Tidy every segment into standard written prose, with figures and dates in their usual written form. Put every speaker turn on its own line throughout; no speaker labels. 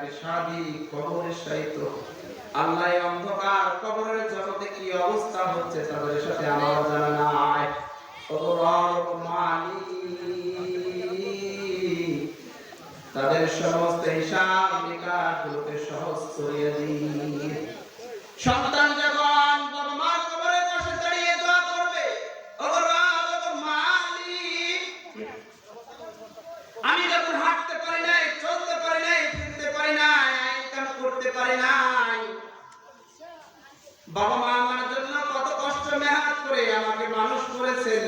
নাকি শাদী কবরের সাহিত্য। আল্লাহ অন্ধকার কবরের জগতে কি অবস্থা হচ্ছে তাদের সাথে আমার জানা নাই। তাদের সমস্ত হিসাব নিকাশগুলোকে সহজ করিয়ে দিন। সন্তান যখন বাবা মার কবরের পাশে দাঁড়িয়ে দোয়া করবে, আমি যখন হাঁটতে পারি নাই, চলতে পারি নাই, ফিরতে পারি নাই, ইনকাম করতে পারি নাই, বাবা মা আমার জন্য কত কষ্ট মেহনত করে আমাকে মানুষ করেছেন,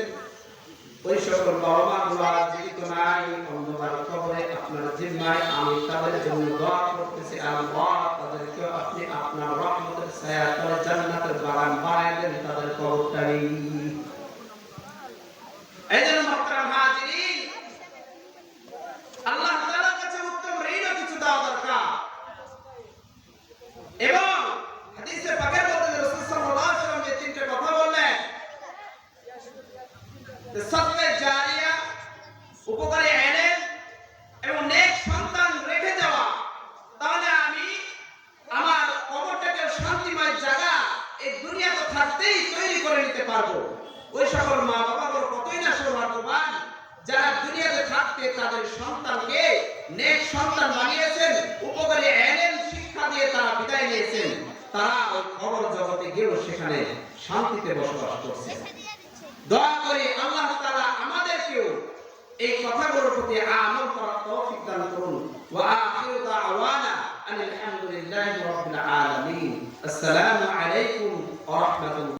ওই সকল বাবা মা গুলো আজ জীবিত নাই, অন্ধকার কবরে আপনার জিম্মায় আমি তাদের জন্য দোয়া করতেছি। আল্লাহ তাদেরকে আপনি আপনার রহমতের ছায়া তলে জান্নাতের বাগান বানায় দেন তাদের কবরটাই। এই জন্য মুহতারাম হাজিরিন, আল্লাহ তাআলার কাছে উত্তম ঋণ কিছু দেওয়া দরকার। এবং হাদিসে পাকের মধ্যে রাসূল সাল্লাল্লাহু আলাইহি ওয়াসাল্লাম যে তিনটে কথা বললেন, সাদকা জারিয়া, উপকারী ইলম এবং নেক সন্তান রেখে যাওয়া, তাহলে আমি আমার কবরটাকে শান্তিময় জায়গা এই দুনিয়াতে থাকতেই তৈরি করে নিতে পারবো। ওই সকল মা বাবার কতই না সৌভাগ্যবান যারা দুনিয়াতে থাকতে তাদের সন্তানকে নেক সন্তান বানিয়েছেন, উপকারী ইলম শিক্ষা দিয়ে তারা বিদায় নিয়েছেন, তারা ওই কবর জগতে গিয়েও সেখানে শান্তিতে বসবাস করছে।